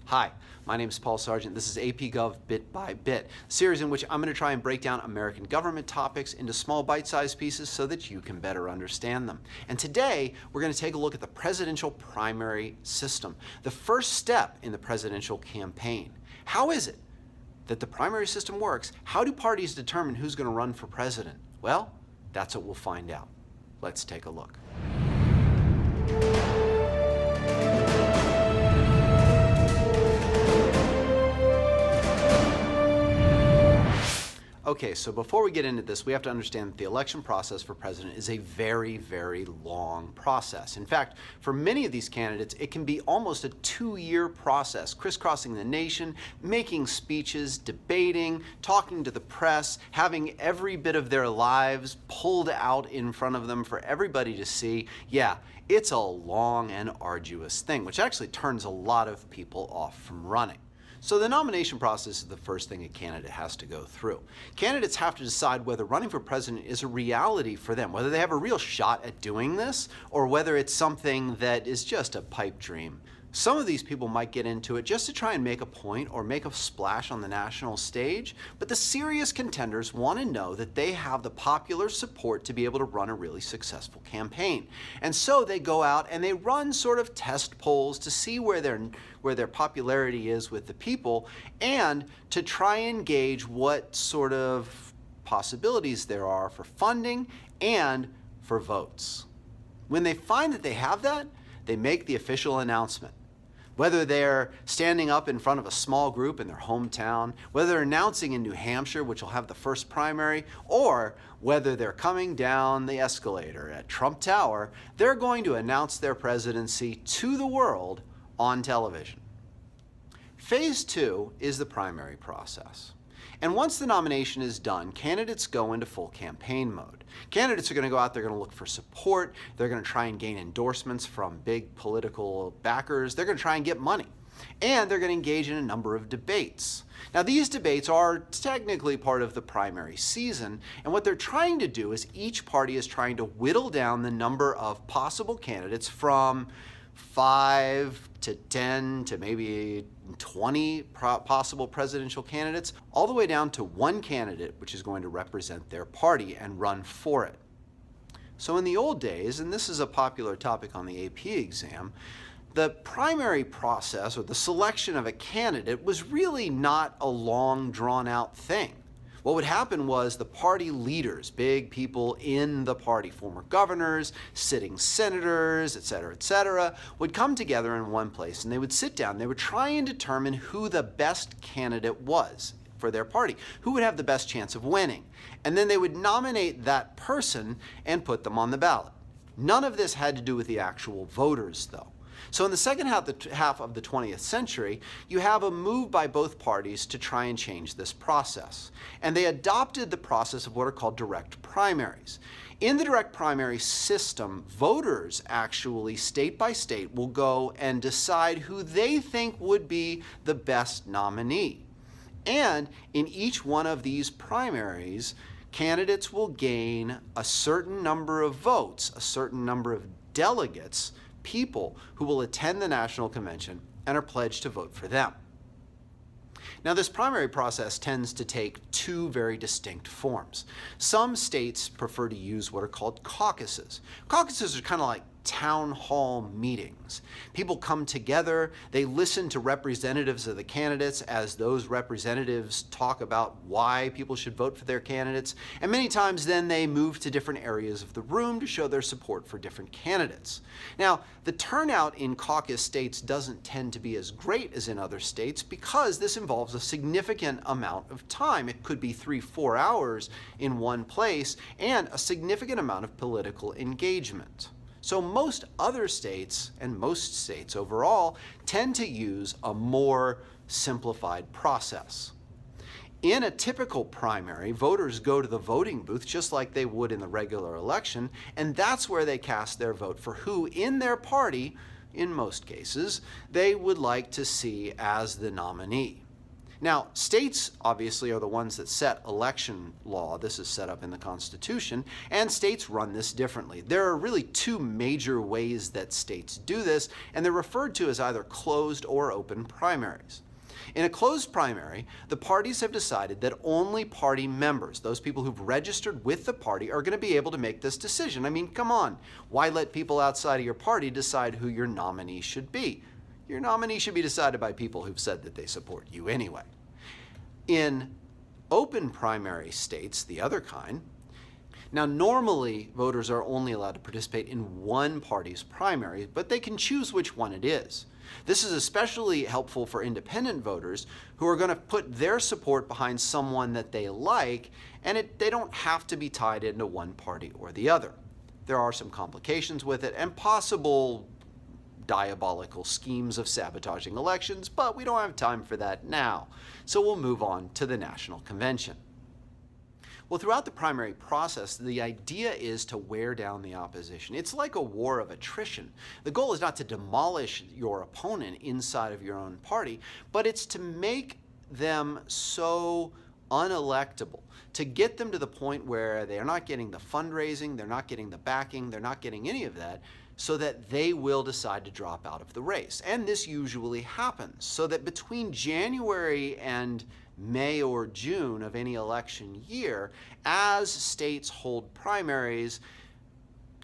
Hi, my name is Paul Sargent. This is AP Gov Bit by Bit, a series in which I'm going to try and break down American government topics into small bite-sized pieces so that you can better understand them. And today, we're going to take a look at the presidential primary system, the first step in the presidential campaign. How is it that the primary system works? How do parties determine who's going to run for president? Well, that's what we'll find out. Let's take a look. Okay, so before we get into this, we have to understand that the election process for president is a very, very long process. In fact, for many of these candidates, it can be almost a 2-year process, crisscrossing the nation, making speeches, debating, talking to the press, having every bit of their lives pulled out in front of them for everybody to see. Yeah, it's a long and arduous thing, which actually turns a lot of people off from running. So the nomination process is the first thing a candidate has to go through. Candidates have to decide whether running for president is a reality for them, whether they have a real shot at doing this, or whether it's something that is just a pipe dream. Some of these people might get into it just to try and make a point or make a splash on the national stage, but the serious contenders want to know that they have the popular support to be able to run a really successful campaign. And so they go out and they run sort of test polls to see where their popularity is with the people and to try and gauge what sort of possibilities there are for funding and for votes. When they find that they have that, they make the official announcement. Whether they're standing up in front of a small group in their hometown, whether they're announcing in New Hampshire, which will have the first primary, or whether they're coming down the escalator at Trump Tower, they're going to announce their presidency to the world on television. Phase 2 is the primary process. And once the nomination is done, candidates go into full campaign mode. Candidates are going to go out, they're going to look for support, they're going to try and gain endorsements from big political backers, they're going to try and get money, and they're going to engage in a number of debates. Now, these debates are technically part of the primary season, and what they're trying to do is each party is trying to whittle down the number of possible candidates from 5 to 10 to maybe 20 possible presidential candidates, all the way down to one candidate which is going to represent their party and run for it. So in the old days, and this is a popular topic on the AP exam, the primary process or the selection of a candidate was really not a long, drawn-out thing. What would happen was the party leaders, big people in the party, former governors, sitting senators, et cetera, would come together in one place and they would sit down. They would try and determine who the best candidate was for their party, who would have the best chance of winning. And then they would nominate that person and put them on the ballot. None of this had to do with the actual voters, though. So in the second half of the 20th century, you have a move by both parties to try and change this process. And they adopted the process of what are called direct primaries. In the direct primary system, voters actually, state by state, will go and decide who they think would be the best nominee. And in each one of these primaries, candidates will gain a certain number of votes, a certain number of delegates, people who will attend the National Convention and are pledged to vote for them. Now, this primary process tends to take two very distinct forms. Some states prefer to use what are called caucuses. Caucuses are kind of like town hall meetings. People come together, they listen to representatives of the candidates as those representatives talk about why people should vote for their candidates, and many times then they move to different areas of the room to show their support for different candidates. Now, the turnout in caucus states doesn't tend to be as great as in other states because this involves a significant amount of time. It could be 3-4 hours in one place and a significant amount of political engagement. So most other states, and most states overall, tend to use a more simplified process. In a typical primary, voters go to the voting booth just like they would in the regular election, and that's where they cast their vote for who in their party, in most cases, they would like to see as the nominee. Now, states obviously are the ones that set election law. This is set up in the Constitution, and states run this differently. There are really two major ways that states do this, and they're referred to as either closed or open primaries. In a closed primary, the parties have decided that only party members, those people who've registered with the party, are going to be able to make this decision. I mean, come on. Why let people outside of your party decide who your nominee should be? Your nominee should be decided by people who've said that they support you anyway. In open primary states, the other kind, now normally voters are only allowed to participate in one party's primary, but they can choose which one it is. This is especially helpful for independent voters who are going to put their support behind someone that they like, and they don't have to be tied into one party or the other. There are some complications with it and possible diabolical schemes of sabotaging elections, but we don't have time for that now. So we'll move on to the National Convention. Well, throughout the primary process, the idea is to wear down the opposition. It's like a war of attrition. The goal is not to demolish your opponent inside of your own party, but it's to make them so unelectable, to get them to the point where they are not getting the fundraising, they're not getting the backing, they're not getting any of that, so that they will decide to drop out of the race. And this usually happens, so that between January and May or June of any election year, as states hold primaries,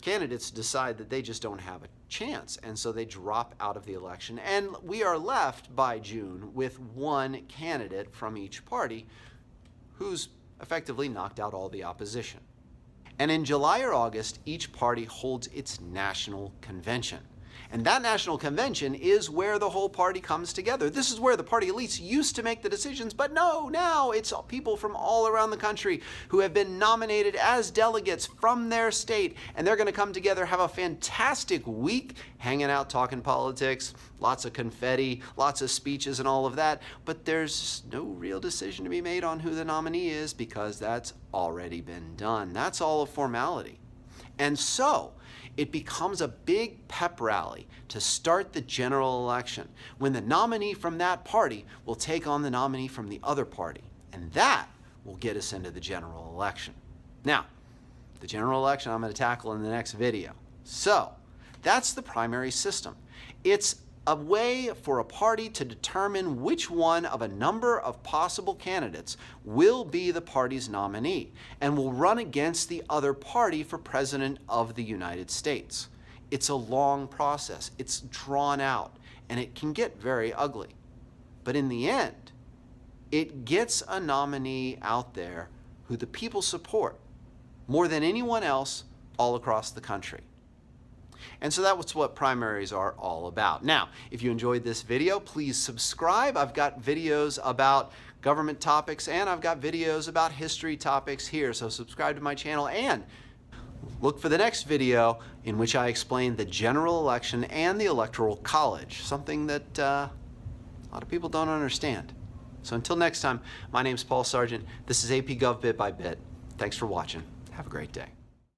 candidates decide that they just don't have a chance, and so they drop out of the election. And we are left by June with one candidate from each party who's effectively knocked out all the opposition. And in July or August, each party holds its national convention. And that national convention is where the whole party comes together. This is where the party elites used to make the decisions, but no, now it's people from all around the country who have been nominated as delegates from their state, and they're going to come together, have a fantastic week, hanging out, talking politics, lots of confetti, lots of speeches and all of that, but there's no real decision to be made on who the nominee is because that's already been done. That's all a formality. And so, it becomes a big pep rally to start the general election when the nominee from that party will take on the nominee from the other party. And that will get us into the general election. Now, the general election I'm going to tackle in the next video. So, that's the primary system. It's a way for a party to determine which one of a number of possible candidates will be the party's nominee and will run against the other party for president of the United States. It's a long process, it's drawn out, and it can get very ugly. But in the end, it gets a nominee out there who the people support more than anyone else all across the country. And so that's what primaries are all about. Now, if you enjoyed this video, please subscribe. I've got videos about government topics and I've got videos about history topics here. So subscribe to my channel and look for the next video in which I explain the general election and the Electoral College, something that a lot of people don't understand. So until next time, my name's Paul Sargent. This is AP Gov Bit by Bit. Thanks for watching. Have a great day.